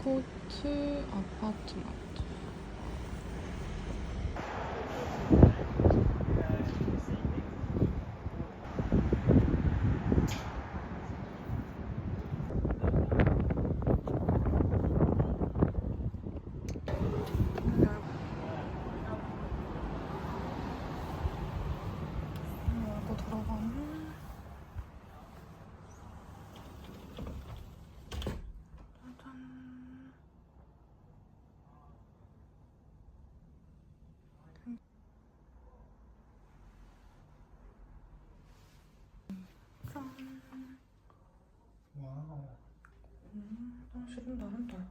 스포츠 아파트먼트. 열고 들어가면 짜잔. 짠. 와우. 화장실은 나름 넓어.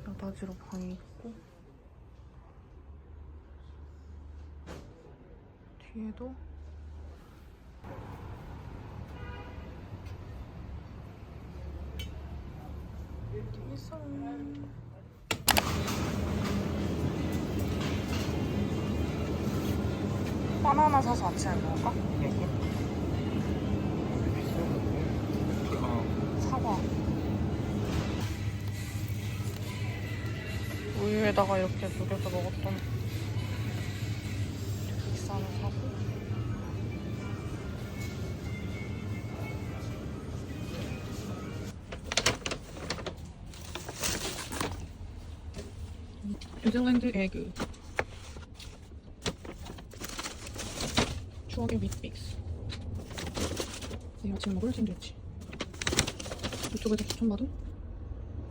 여닫이로 방이 있고 뒤에도 있어. 바나나 사서 아침에 먹을까? 사과. 우유에다가 이렇게 녹여서 먹었던 빅산을 사고. 뉴질랜드 에그. 추억의 윗빅스. 내일 아침에 먹을 샌드위치. 유튜브에서 추천받은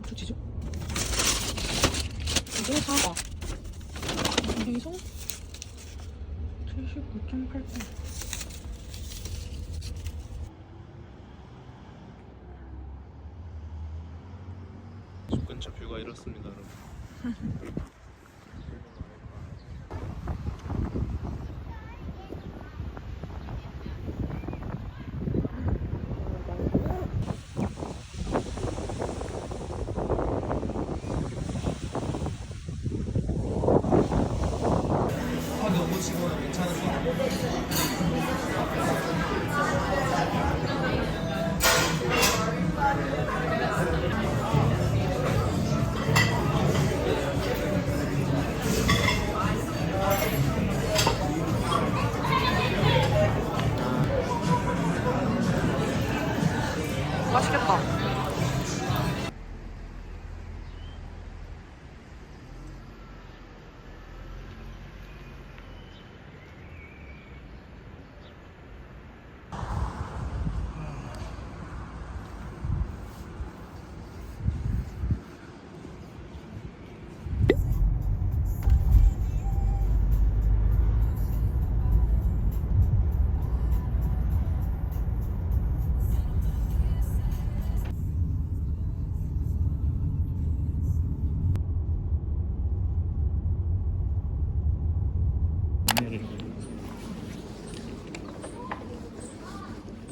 고추치즈. 이게 사과. 해서 79.8분. 집 근처 뷰가 이렇습니다, 여러분. 너무 치고는 괜찮으세요? 맛있겠다.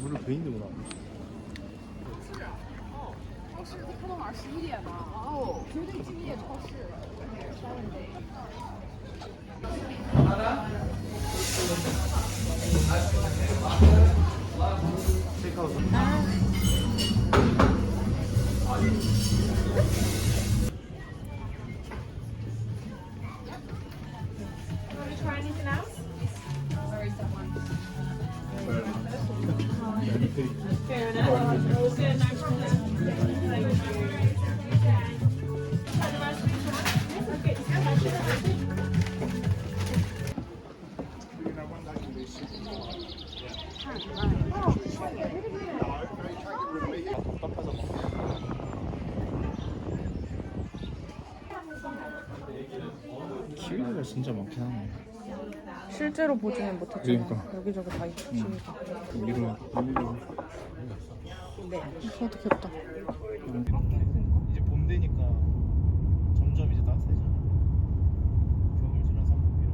물을 배 있는구나. 超市都开到晚上11点呢。哦，绝对敬业超市。키위가 진짜 많긴 하네. 실제로 보지는 못했지만 그러니까. 여기저기 다 있지. 이런 이것도 귀엽다. 이제 봄 되니까 점점 이제 따뜻해지잖아. 겨울 지난 삼복 이런.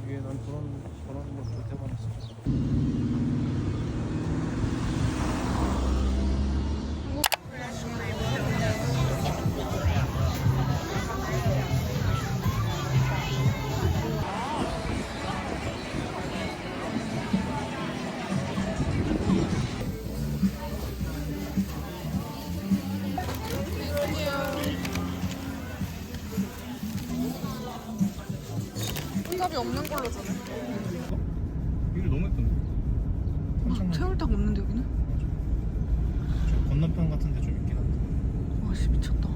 이게 난 저런 거 볼 때마다 진짜. 와사비 없는 걸로 주네. 이거 너무 예쁜데. 새우탕 없는데 여기는? 저 건너편 같은데 좀 있긴 한데. 와 씨 미쳤다.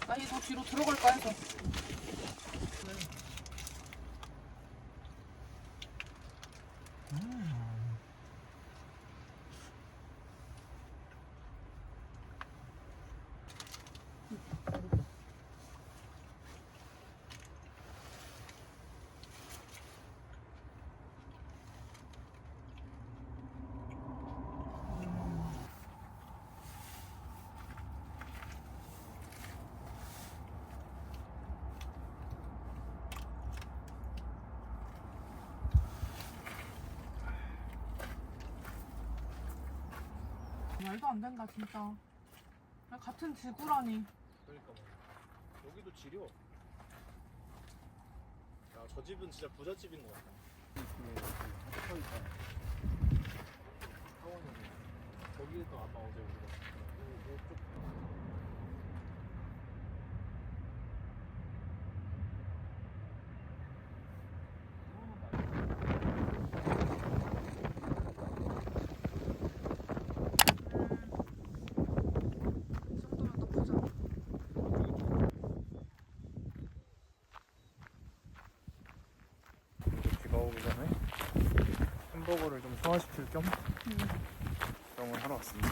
아니 더 뒤로 들어갈까 해서. 말도 안 된다 진짜. 같은 지구라니. 그러니까 여기도 지려. 야, 저 집은 진짜 부잣집인 것 같아. 거기에도 아마 어제 우리가 비가 오기 전에 햄버거를 좀 소화시킬 겸 구경을 하러 왔습니다.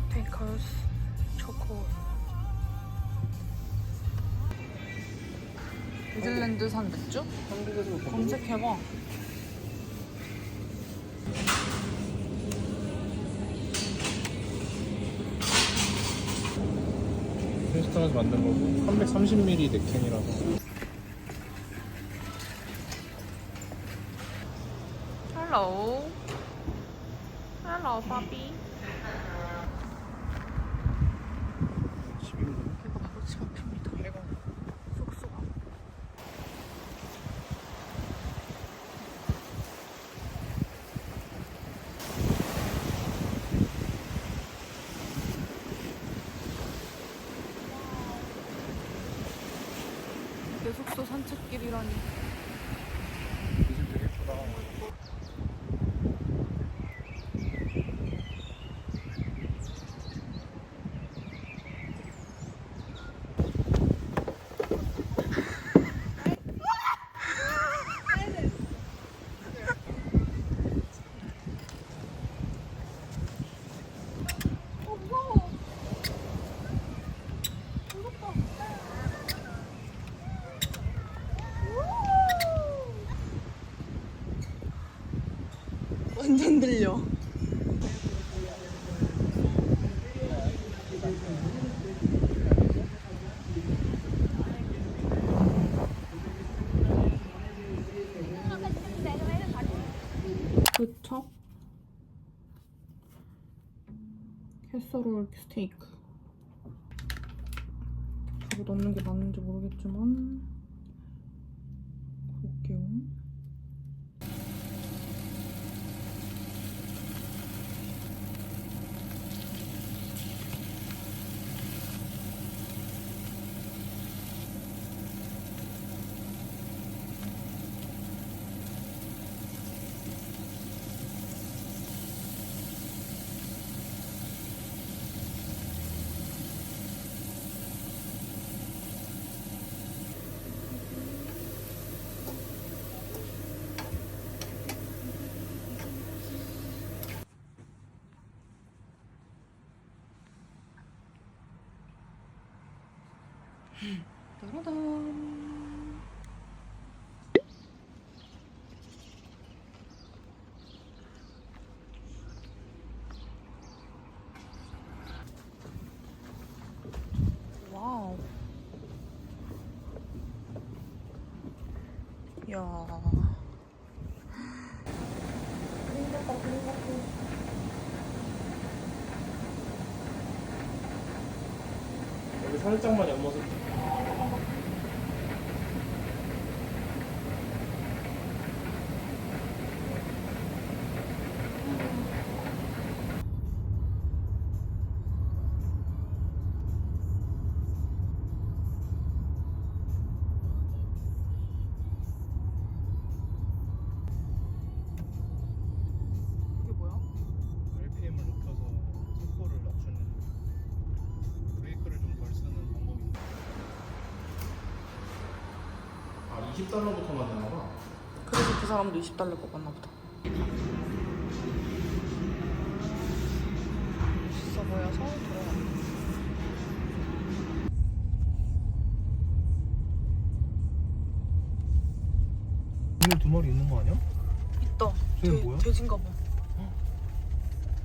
피테이커스 초코. 뉴질랜드산 맥주? 한국에서 검색해봐. 페스타에서 만든 거고 330ml 넥캔이라서. 헬로. 헬로 파비. 집인가? 이거 바로 집 앞입니다. 해가 쏙쏙. 내 숙소 산책길이라니. 이 집 되게 예쁘다. 완전 들려. 그쵸? 캐서롤 스테이크. 가루 넣는 게 맞는지 모르겠지만 볼게요. 따라단. 와우. 야. 여기 살짝만 옆모습. 이게 뭐야? RPM을 높여서 속도를 낮추는 브레이크를 좀 덜 쓰는 방법입니다. 아, 20달러부터만 되나 봐. 그래서 그 사람도 20달러 뽑았나 보다. 비싸 보여서 들어가. 오늘 두 마리 있는 거 아니야? 있다. 쟤는 뭐야? 돼지인가 봐.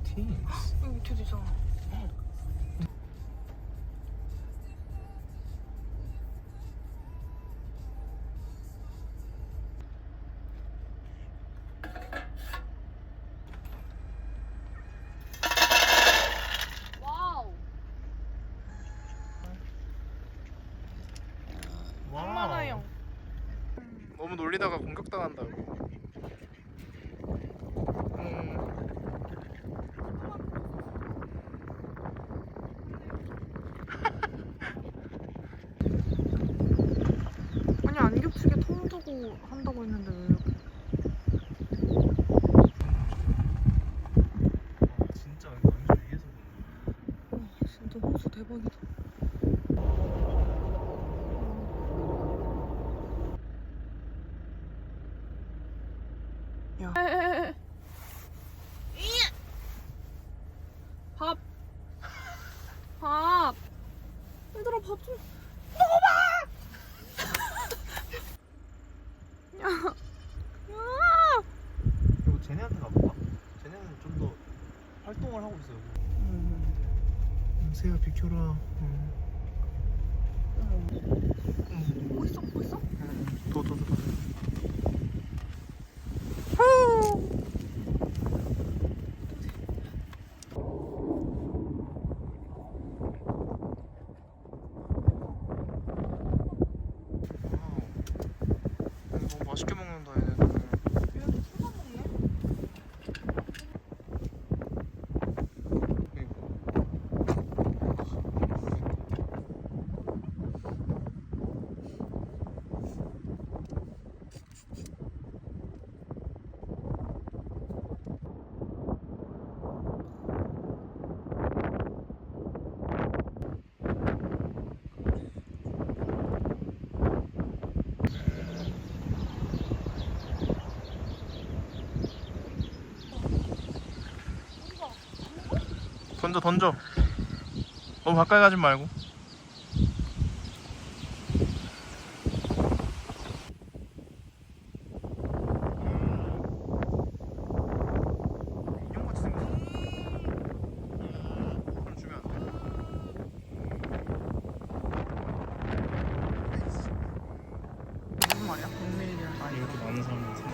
틴. 여기 밑에도 있잖아. 와우. 많아요. 너무 놀리다가 공격당한다 여기. 아니 안 겹치게 통 두고 한다고 했는데 왜 이렇게. 진짜 완전 위에서 보는. 와 진짜 호수 대박이다. 야. 밥. 밥. 얘들아 밥 좀. 야. 야. 그리고 쟤네한테 가볼까? 쟤네는 좀 더 활동을 하고 있어요. 새야 비켜라. 보고 있어 보고 있어? 더. 너무 맛있게 먹는다 얘네들. 얘도 술만 먹네. 던져. 너무 가까이 가지 말고. 인형같이 생겼어. 그럼 주면 안 돼. 무슨 말이야? 100ml를 많이. 이렇게 많은 사람들 생각.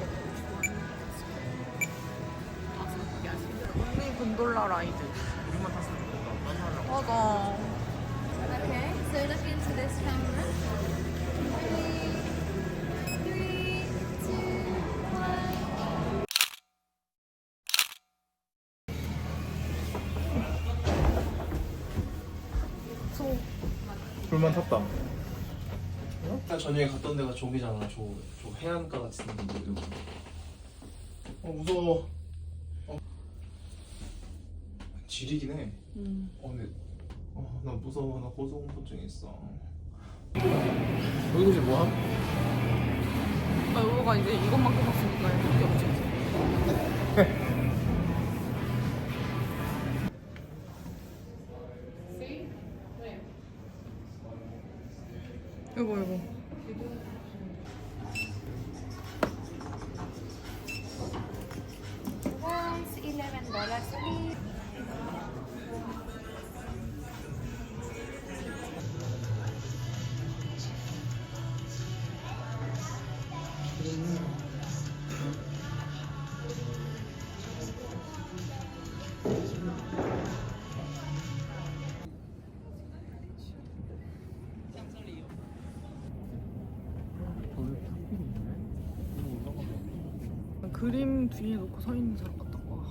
언니 곤돌라 라이드. 우리만 탔으면 좋겠다. 딴 사람 맞아. Okay, so look into this camera. 3, 2, 1. 불만 탔다. 저녁에 갔던 데가 저기잖아. 저 해안가 같은 데고. 무서워. 지리긴 해. 근데 나 무서워. 나 고소공포증 있어. 여기서 지금 뭐함? 아, 여보가 이제 이것만 끊었으니까 이렇게 없지. 그림 뒤에 놓고 서 있는 사람 같다. 와.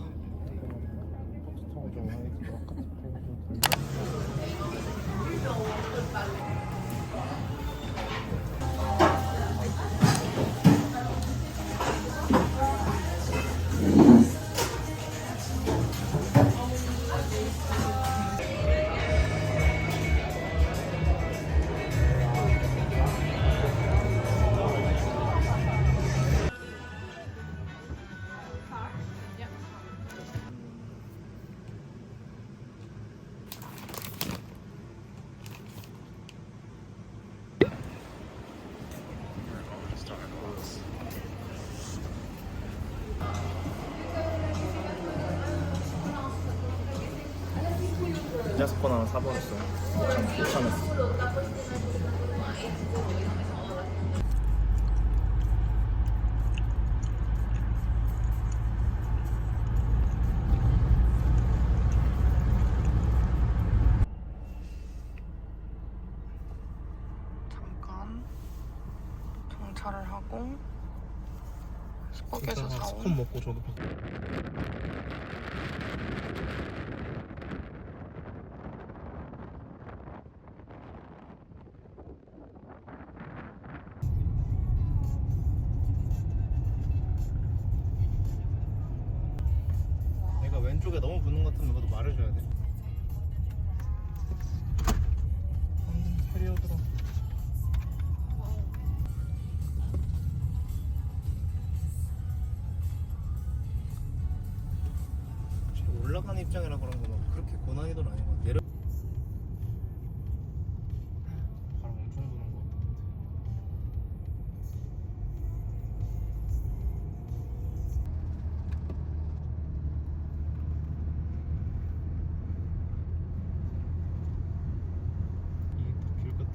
자스폰 하나 사버렸어. 귀찮았어. 잠깐 정차를 하고 스벅에서 사온 스콘 먹고 저기 밖에. 내가 왼쪽에 너무 붙는 것 같으면 그것도 말해줘야 돼. 페리어드로. 올라가는 입장이라 그런 거 막 그렇게 고난이도는 아닌 것 같아. 내려. 바람 엄청 부는 것 같아. 이게 길 같아.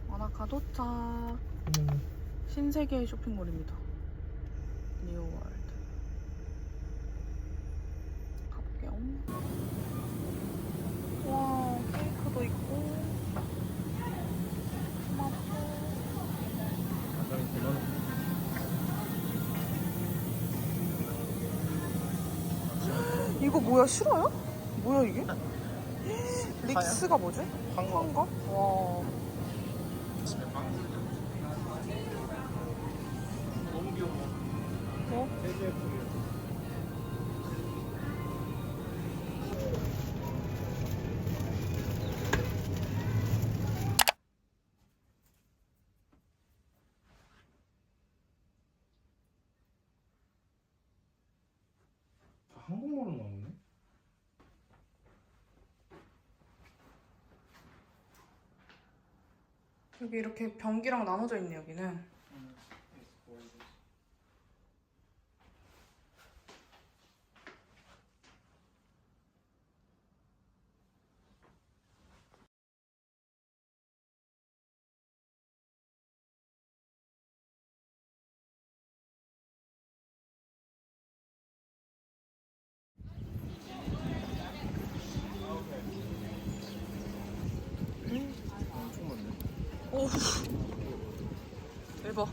와나카 도착. 신세계의 쇼핑몰입니다. 뉴월드. 가볼게요. 와, 케이크도 있고. 토마토. 이거 뭐야, 실화야? 뭐야 이게? 릭스가 뭐지? 황거? 와. 너무 귀여워. 뭐? 되게 예쁘게. 한국말로 나오네? 여기 이렇게 변기랑 나눠져 있네, 여기는. 엄청 많네. 오. 대박.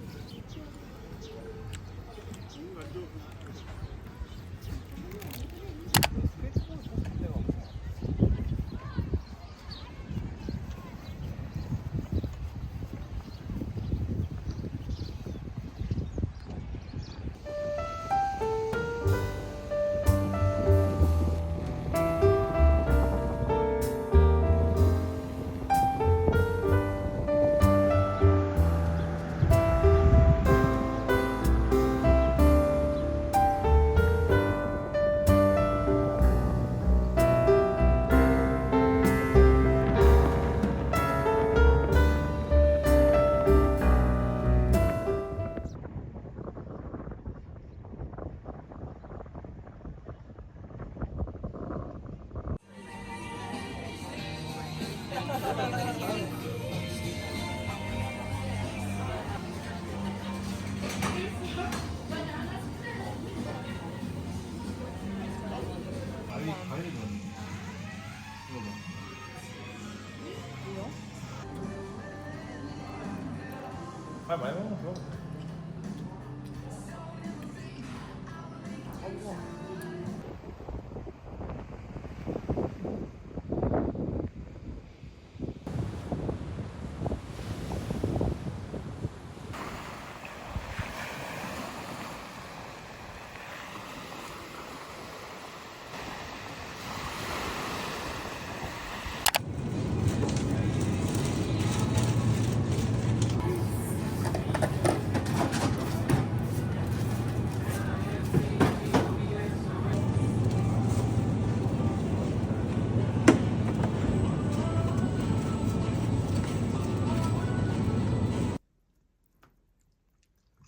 아 많이 먹어.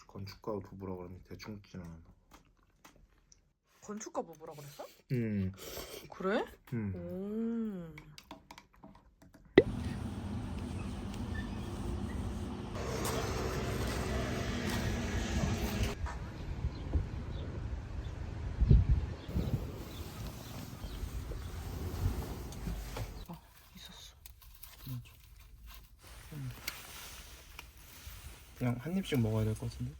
건축가 부부라 그러는데 대충 지나간다. 건축가 부부라 그랬어? 음. 그래? 음. 오. 있었어. 그냥 한 입씩 먹어야 될 것 같은데.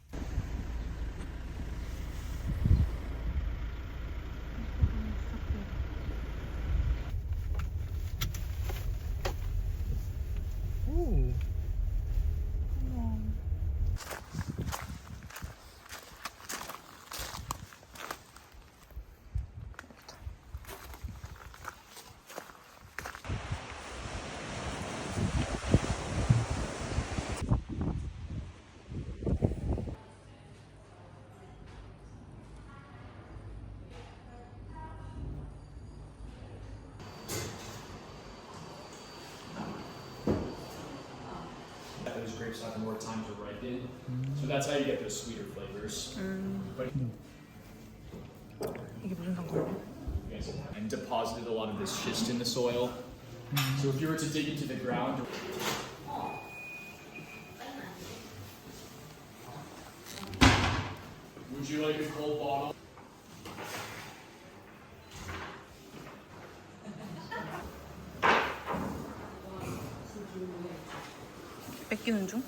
오. Those grapes have more time to ripen, so that's how you get those sweeter flavors. But 이게 무슨 상관이야? and deposited a lot of this schist in the soil. So if you were to dig into the ground, would you like a cold bottle? 뺏기는 중?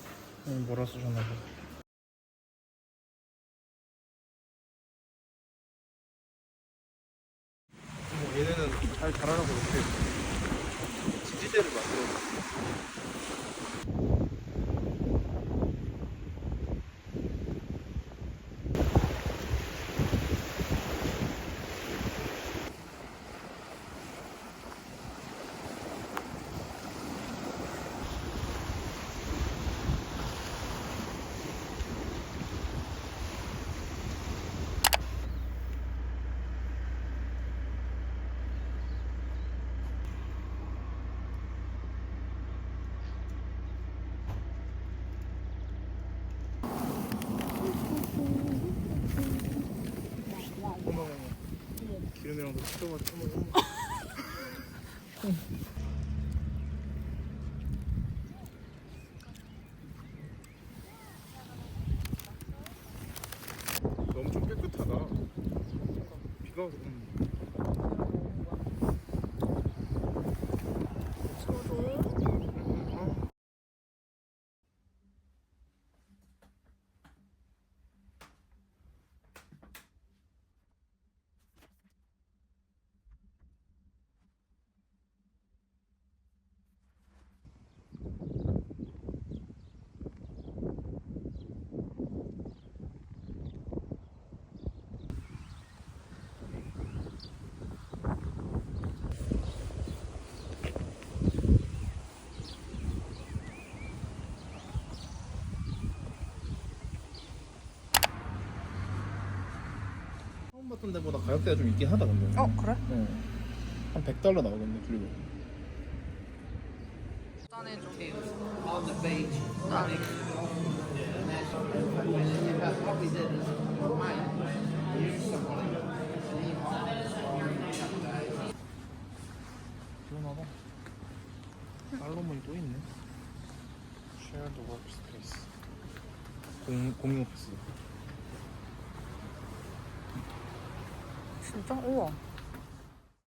뭐라 쓰셨나 봐. 얘네는 잘 자라라고 이렇게 지지대를 만들어. 기름이랑도 섞여가지고. 엄청 깨끗하다. 비가 와서 처음 봤던 데보다 가격대가 좀 있긴 하다 근데. 그래? 한 $100 나오겠네 그리고. 짠해줘. 시원하다. 살로몬이 또 있네. Shared workspace. 공용 오피스. 진짜? 우와.